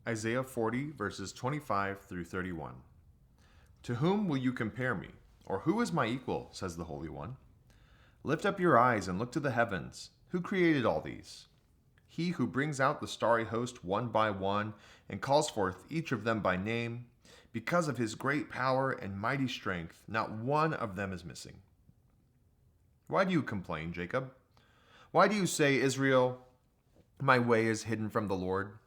Isaiah 40, verses 25 through 31. To whom will you compare me? Or who is my equal, says the Holy One? Lift up your eyes and look to the heavens. Who created all these? He who brings out the starry host one by one and calls forth each of them by name. Because of his great power and mighty strength, not one of them is missing. Why do you complain, Jacob? Why do you say, Israel, my way is hidden from the Lord?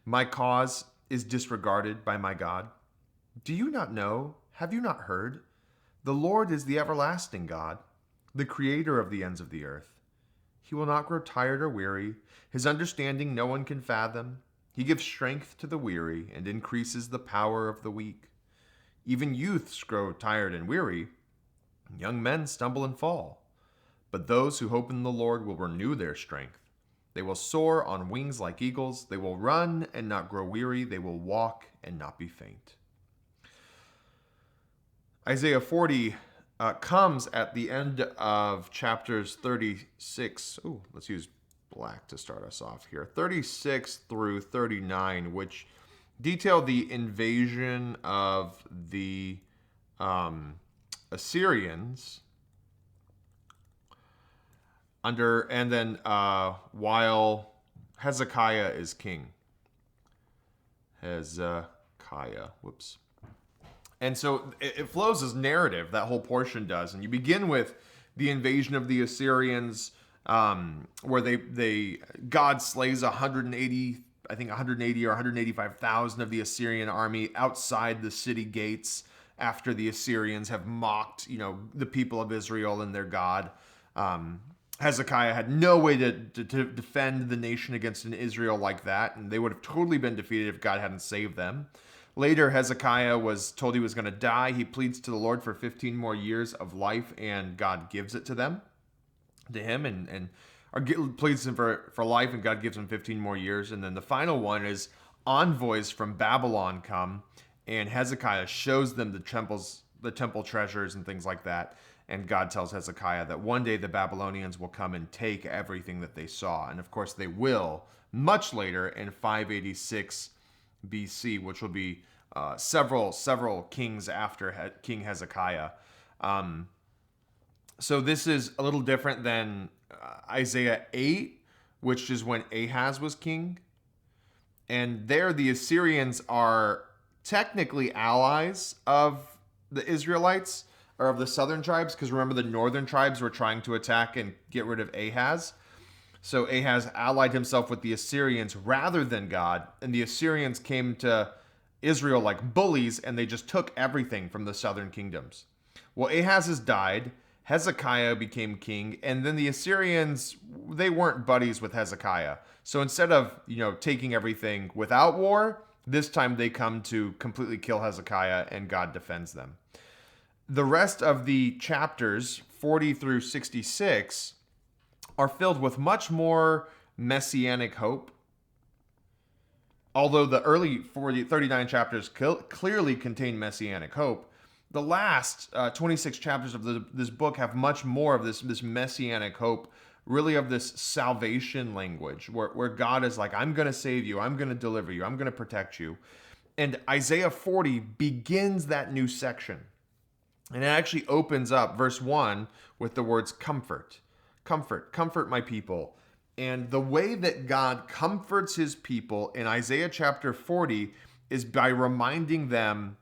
My cause is disregarded by my God. Do you not know? Have you not heard? The Lord is the everlasting God, the creator of the ends of the earth. He will not grow tired or weary. His understanding no one can fathom. He gives strength to the weary and increases the power of the weak. Even youths grow tired and weary. Young men stumble and fall. But those who hope in the Lord will renew their strength. They will soar on wings like eagles. They will run and not grow weary. They will walk and not be faint. Isaiah 40 comes at the end of chapters 36. Ooh, let's use black to start us off here. 36 through 39, which detail the invasion of the Assyrians while Hezekiah is king. Whoops. And so it flows as narrative, that whole portion does. And you begin with the invasion of the Assyrians, where God slays 180 or 185,000 of the Assyrian army outside the city gates after the Assyrians have mocked, the people of Israel and their God. Hezekiah had no way to defend the nation against an Israel like that, and they would have totally been defeated if God hadn't saved them. Later, Hezekiah was told he was going to die. He pleads to the Lord for 15 more years of life, and God gives it to him, or pleads him for life, and God gives him 15 more years. And then the final one is envoys from Babylon come, and Hezekiah shows them the temple treasures and things like that. And God tells Hezekiah that one day the Babylonians will come and take everything that they saw. And of course they will, much later in 586 BC, which will be several kings after King Hezekiah. So this is a little different than Isaiah 8, which is when Ahaz was king. And there the Assyrians are technically allies of the Israelites, or of the southern tribes, because remember the northern tribes were trying to attack and get rid of Ahaz. So Ahaz allied himself with the Assyrians rather than God, and the Assyrians came to Israel like bullies, and they just took everything from the southern kingdoms. Well, Ahaz has died, Hezekiah became king, and then the Assyrians, they weren't buddies with Hezekiah. So instead of, taking everything without war, this time they come to completely kill Hezekiah, and God defends them. The rest of the chapters, 40 through 66, are filled with much more messianic hope. Although the early 39 chapters clearly contain messianic hope, the last 26 chapters of this book have much more of this messianic hope, really of this salvation language, where God is like, I'm going to save you, I'm going to deliver you, I'm going to protect you. And Isaiah 40 begins that new section. And it actually opens up verse 1 with the words comfort. Comfort, comfort my people. And the way that God comforts his people in Isaiah chapter 40 is by reminding them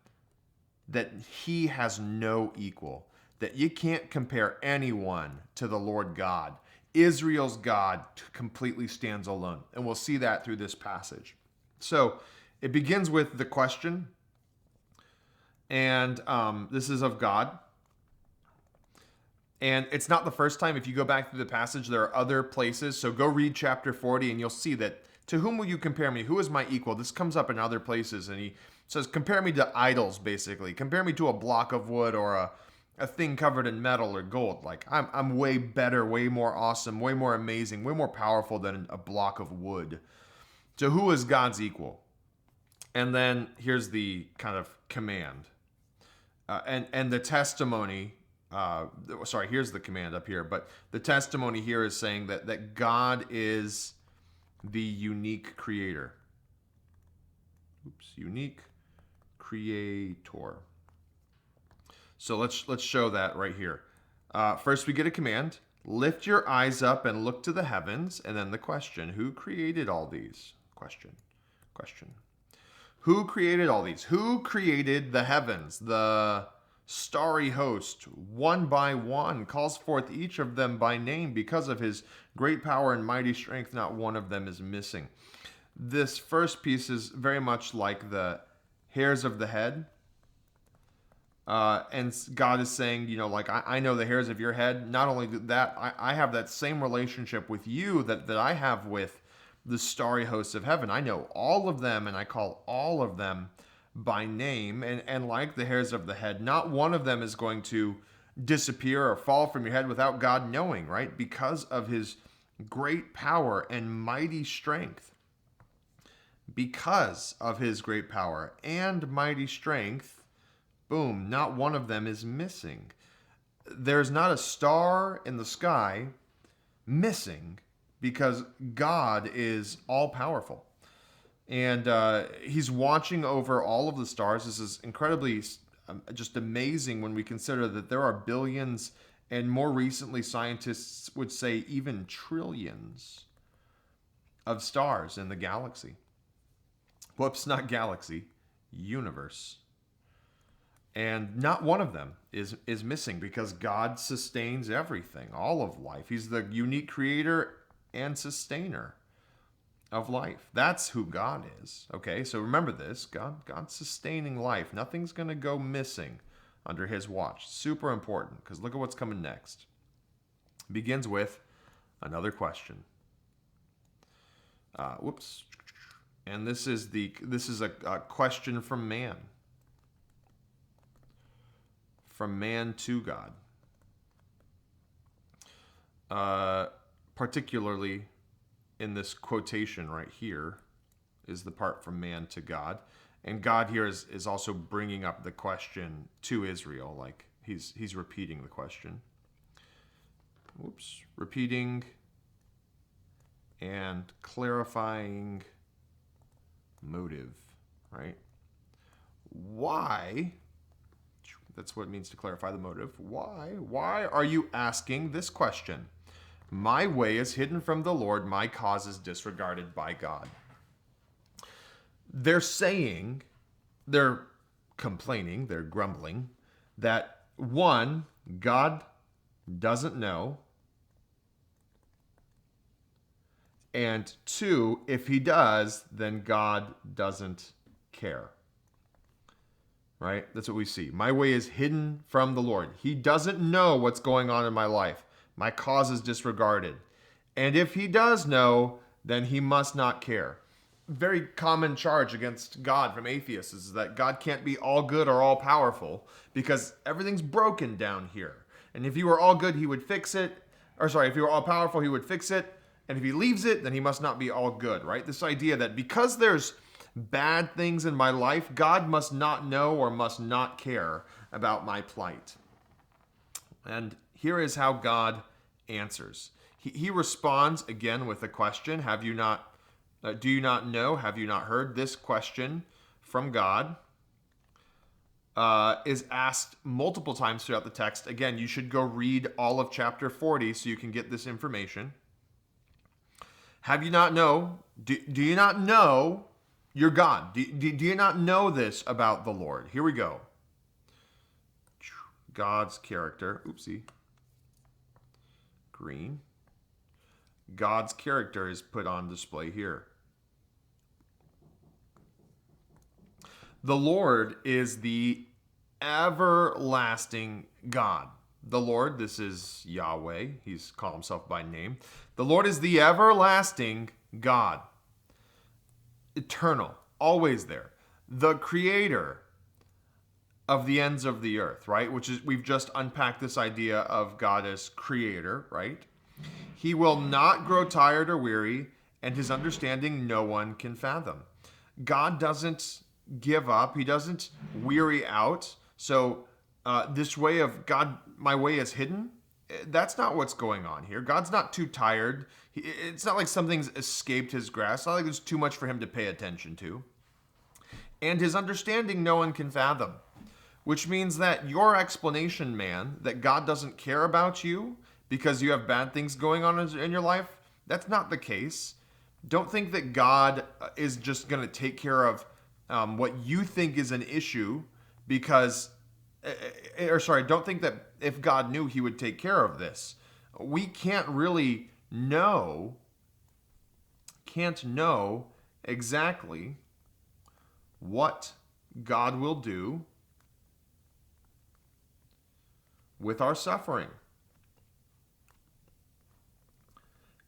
that he has no equal, that you can't compare anyone to the Lord God. Israel's God completely stands alone. And we'll see that through this passage. So it begins with the question, and this is of God. And it's not the first time. If you go back through the passage, there are other places. So go read chapter 40 and you'll see that, to whom will you compare me? Who is my equal? This comes up in other places. And he says, compare me to idols, basically. Compare me to a block of wood or a thing covered in metal or gold. Like, I'm way better, way more awesome, way more amazing, way more powerful than a block of wood. So who is God's equal? And then here's the kind of command. And the testimony, here's the command up here, but the testimony here is saying that God is the unique creator. unique creator. So let's show that right here. First, we get a command: lift your eyes up and look to the heavens, and then the question: who created all these? Question. Who created all these? Who created the heavens? The starry host, one by one, calls forth each of them by name because of his great power and mighty strength. Not one of them is missing. This first piece is very much like the hairs of the head. And God is saying, like, I know the hairs of your head. Not only that, I have that same relationship with you that I have with the starry hosts of heaven. I know all of them, and I call all of them by name. And like the hairs of the head, not one of them is going to disappear or fall from your head without God knowing, right? Because of his great power and mighty strength. Because of his great power and mighty strength, boom, not one of them is missing. There's not a star in the sky missing because God is all powerful. And he's watching over all of the stars. This is incredibly just amazing when we consider that there are billions, and more recently scientists would say even trillions of stars in the galaxy. Whoops, not galaxy, universe. And not one of them is missing because God sustains everything, all of life. He's the unique creator and sustainer of life. That's who God is. Okay, so remember this. God's sustaining life. Nothing's going to go missing under his watch. Super important, because look at what's coming next. It begins with another question. And this is a question from man. From man to God. Particularly in this quotation right here is the part from man to God. And God here is also bringing up the question to Israel, like he's repeating the question. Repeating and clarifying motive, right? Why? That's what it means to clarify the motive. Why are you asking this question? My way is hidden from the Lord. My cause is disregarded by God. They're saying, they're complaining, they're grumbling that one, God doesn't know. And two, if he does, then God doesn't care. Right? That's what we see. My way is hidden from the Lord. He doesn't know what's going on in my life. My cause is disregarded. And if he does know, then he must not care. Very common charge against God from atheists is that God can't be all good or all powerful because everything's broken down here. And if he were all good, he would fix it. If he were all powerful, he would fix it. And if he leaves it, then he must not be all good, right? This idea that because there's bad things in my life, God must not know or must not care about my plight. And here is how God answers. He responds again with a question. Do you not know? Have you not heard? This question from God is asked multiple times throughout the text. Again, you should go read all of chapter 40 so you can get this information. Have you not know? Do you not know your God? Do you not know this about the Lord? Here we go. God's character. Green. God's character is put on display here. The Lord is the everlasting God. The Lord, this is Yahweh. He's called himself by name. The Lord is the everlasting God. Eternal, always there. The creator of the ends of the earth, right? We've just unpacked this idea of God as creator, right? He will not grow tired or weary, and his understanding no one can fathom. God doesn't give up. He doesn't weary out. So this way of God, my way is hidden. That's not what's going on here. God's not too tired. It's not like something's escaped his grasp. It's not like there's too much for him to pay attention to. and his understanding no one can fathom. Which means that your explanation, man, that God doesn't care about you because you have bad things going on in your life, that's not the case. Don't think that God is just going to take care of what you think is an issue because, don't think that if God knew, he would take care of this. We can't really can't know exactly what God will do with our suffering,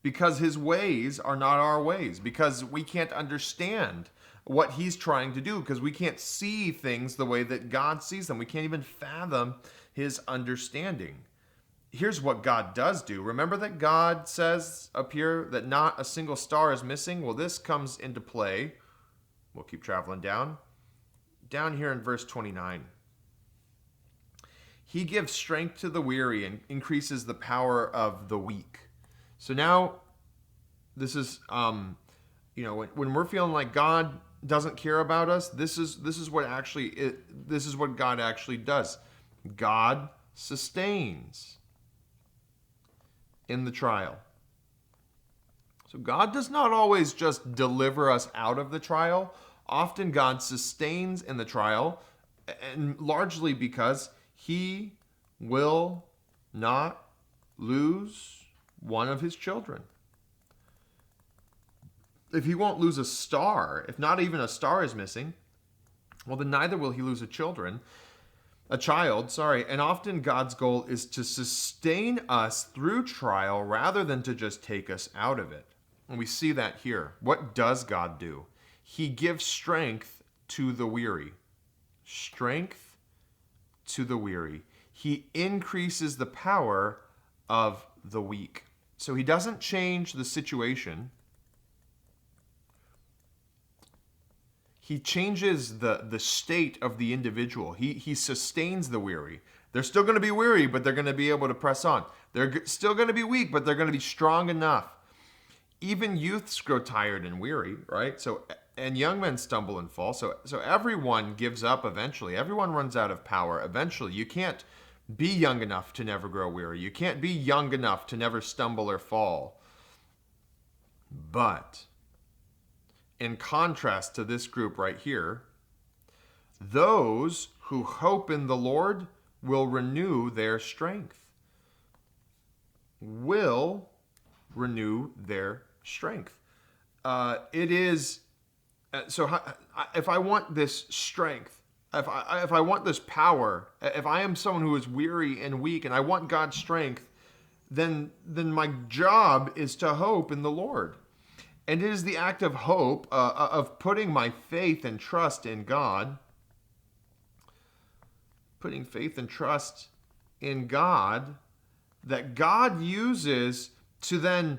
because his ways are not our ways, because we can't understand what he's trying to do, because we can't see things the way that God sees them. We can't even fathom his understanding. Here's what God does do. Remember that God says up here that not a single star is missing? Well, this comes into play. We'll keep traveling down here in verse 29. He gives strength to the weary and increases the power of the weak. So now, this is, when we're feeling like God doesn't care about us, this is what God actually does. God sustains in the trial. So God does not always just deliver us out of the trial. Often God sustains in the trial, and largely because he will not lose one of his children. If he won't lose a star, if not even a star is missing, well, then neither will he lose a child. And often God's goal is to sustain us through trial rather than to just take us out of it. And we see that here. What does God do? He gives strength to the weary. Strength to the weary. He increases the power of the weak. So he doesn't change the situation. He changes the state of the individual. He sustains the weary. They're still going to be weary, but they're going to be able to press on. They're still going to be weak, but they're going to be strong enough. Even youths grow tired and weary, right? And young men stumble and fall. So everyone gives up eventually. Everyone runs out of power eventually. You can't be young enough to never grow weary. You can't be young enough to never stumble or fall. But in contrast to this group right here, those who hope in the Lord will renew their strength. Will renew their strength. If I want this strength, if I want this power, if I am someone who is weary and weak and I want God's strength, then my job is to hope in the Lord. And it is the act of hope, of putting my faith and trust in God, putting faith and trust in God, that God uses to then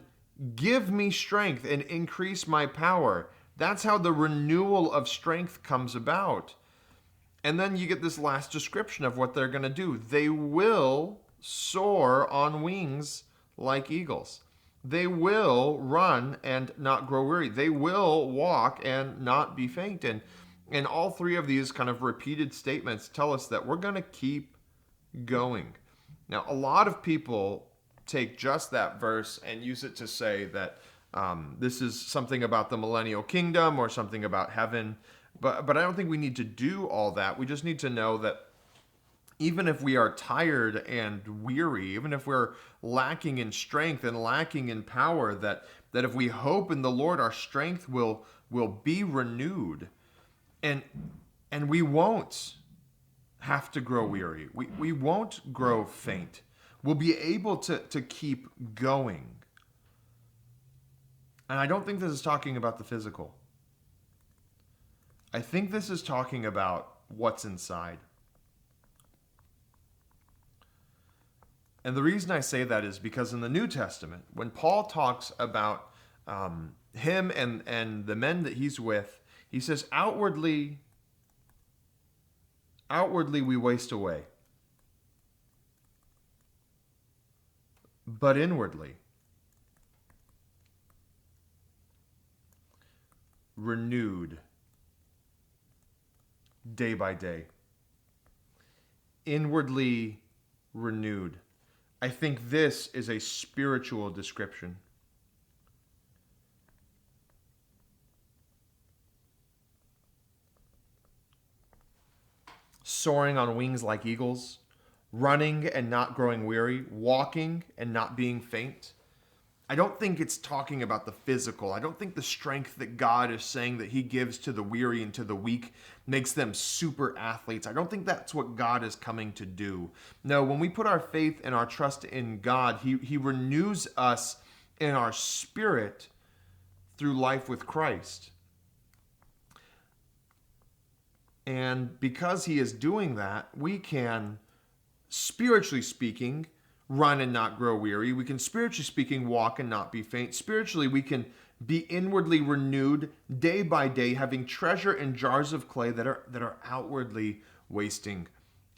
give me strength and increase my power. That's how the renewal of strength comes about. And then you get this last description of what they're going to do. They will soar on wings like eagles. They will run and not grow weary. They will walk and not be faint. And all three of these kind of repeated statements tell us that we're going to keep going. Now, a lot of people take just that verse and use it to say that this is something about the millennial kingdom or something about heaven. But I don't think we need to do all that. We just need to know that even if we are tired and weary, even if we're lacking in strength and lacking in power, that if we hope in the Lord, our strength will be renewed. And we won't have to grow weary. We won't grow faint. We'll be able to keep going. And I don't think this is talking about the physical. I think this is talking about what's inside. And the reason I say that is because in the New Testament, when Paul talks about him and the men that he's with, he says, outwardly we waste away. But inwardly, renewed day by day. Inwardly renewed. I think this is a spiritual description. Soaring on wings like eagles, running and not growing weary, walking and not being faint. I don't think it's talking about the physical. I don't think the strength that God is saying that he gives to the weary and to the weak makes them super athletes. I don't think that's what God is coming to do. No, when we put our faith and our trust in God, he renews us in our spirit through life with Christ. And because he is doing that, we can, spiritually speaking, run and not grow weary. We can, spiritually speaking, walk and not be faint. Spiritually, we can be inwardly renewed day by day, having treasure in jars of clay that are outwardly wasting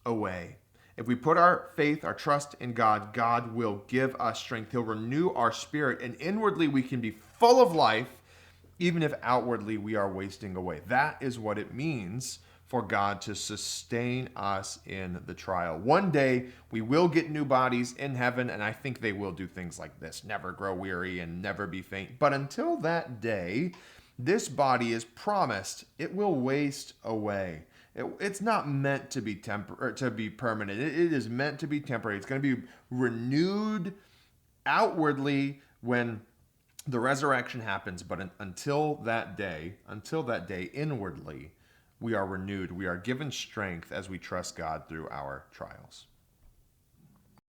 away. If we put our faith, our trust in God, God will give us strength. He'll renew our spirit, and inwardly we can be full of life, even if outwardly we are wasting away. That is what it means for God to sustain us in the trial. One day we will get new bodies in heaven, and I think they will do things like this: never grow weary and never be faint. But until that day, this body is promised it will waste away. It's not meant to be to be permanent. It is meant to be temporary. It's going to be renewed outwardly when the resurrection happens. But until that day, inwardly, we are renewed. We are given strength as we trust God through our trials.